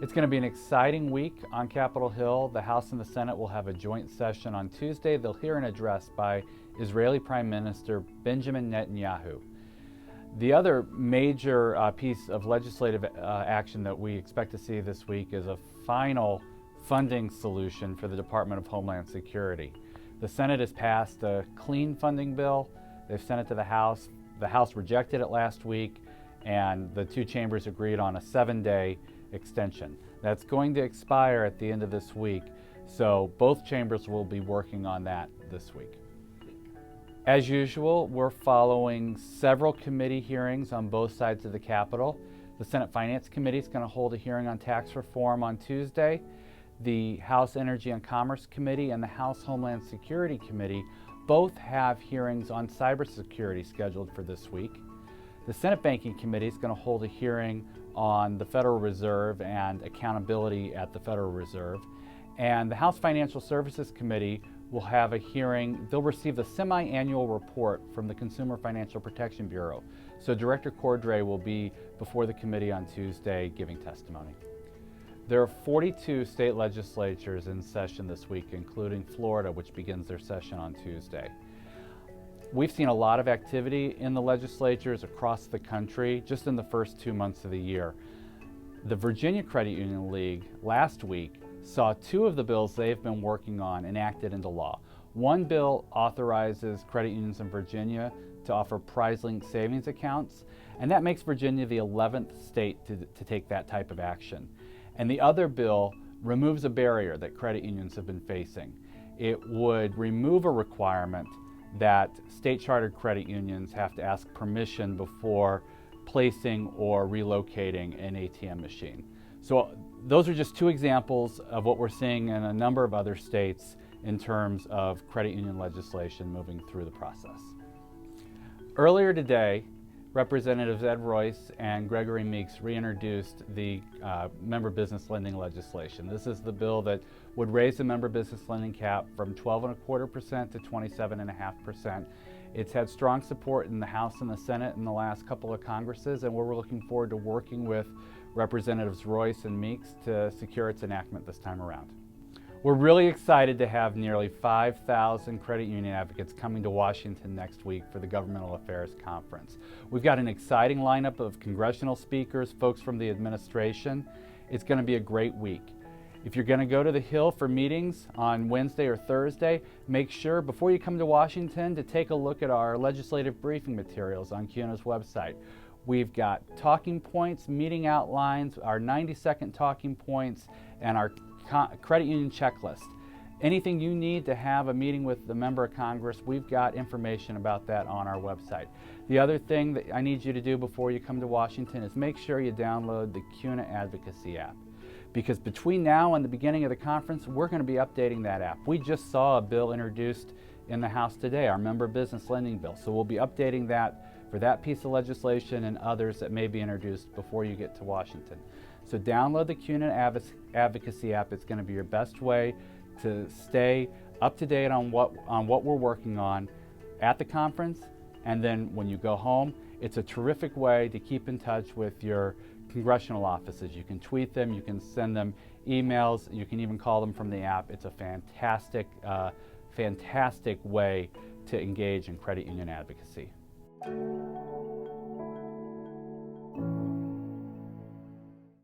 It's going to be an exciting week on Capitol Hill. The House and the Senate will have a joint session on Tuesday. They'll hear an address by Israeli Prime Minister Benjamin Netanyahu. The other major piece of legislative action that we expect to see this week is a final funding solution for the Department of Homeland Security. The Senate has passed a clean funding bill. They've sent it to the House. The House rejected it last week, and the two chambers agreed on a 7-day extension. That's going to expire at the end of this week, so both chambers will be working on that this week. As usual, we're following several committee hearings on both sides of the Capitol. The Senate Finance Committee is going to hold a hearing on tax reform on Tuesday. The House Energy and Commerce Committee and the House Homeland Security Committee both have hearings on cybersecurity scheduled for this week. The Senate Banking Committee is going to hold a hearing on the Federal Reserve and accountability at the Federal Reserve. And the House Financial Services Committee will have a hearing. They'll receive the semi-annual report from the Consumer Financial Protection Bureau. So Director Cordray will be before the committee on Tuesday giving testimony. There are 42 state legislatures in session this week, including Florida, which begins their session on Tuesday. We've seen a lot of activity in the legislatures across the country just in the first 2 months of the year. The Virginia Credit Union League last week saw 2 of the bills they've been working on enacted into law. One bill authorizes credit unions in Virginia to offer prize-linked savings accounts, and that makes Virginia the 11th state to take that type of action. And the other bill removes a barrier that credit unions have been facing. It would remove a requirement that state-chartered credit unions have to ask permission before placing or relocating an ATM machine. So those are just 2 examples of what we're seeing in a number of other states in terms of credit union legislation moving through the process. Earlier today, Representatives Ed Royce and Gregory Meeks reintroduced the member business lending legislation. This is the bill that would raise the member business lending cap from 12.25% to 27.5%. It's had strong support in the House and the Senate in the last couple of Congresses, and we're looking forward to working with Representatives Royce and Meeks to secure its enactment this time around. We're really excited to have nearly 5,000 credit union advocates coming to Washington next week for the Governmental Affairs Conference. We've got an exciting lineup of congressional speakers, folks from the administration. It's going to be a great week. If you're going to go to the Hill for meetings on Wednesday or Thursday, make sure before you come to Washington to take a look at our legislative briefing materials on CUNA's website. We've got talking points, meeting outlines, our 90-second talking points, and our credit union checklist. Anything you need to have a meeting with the member of Congress, we've got information about that on our website. The other thing that I need you to do before you come to Washington is make sure you download the CUNA Advocacy app. Because between now and the beginning of the conference, we're going to be updating that app. We just saw a bill introduced in the House today, our member business lending bill. So we'll be updating that for that piece of legislation and others that may be introduced before you get to Washington. So download the CUNA Advocacy app. It's going to be your best way to stay up to date on what we're working on at the conference, and then when you go home. It's a terrific way to keep in touch with your congressional offices. You can tweet them, you can send them emails, you can even call them from the app. It's a fantastic way to engage in credit union advocacy.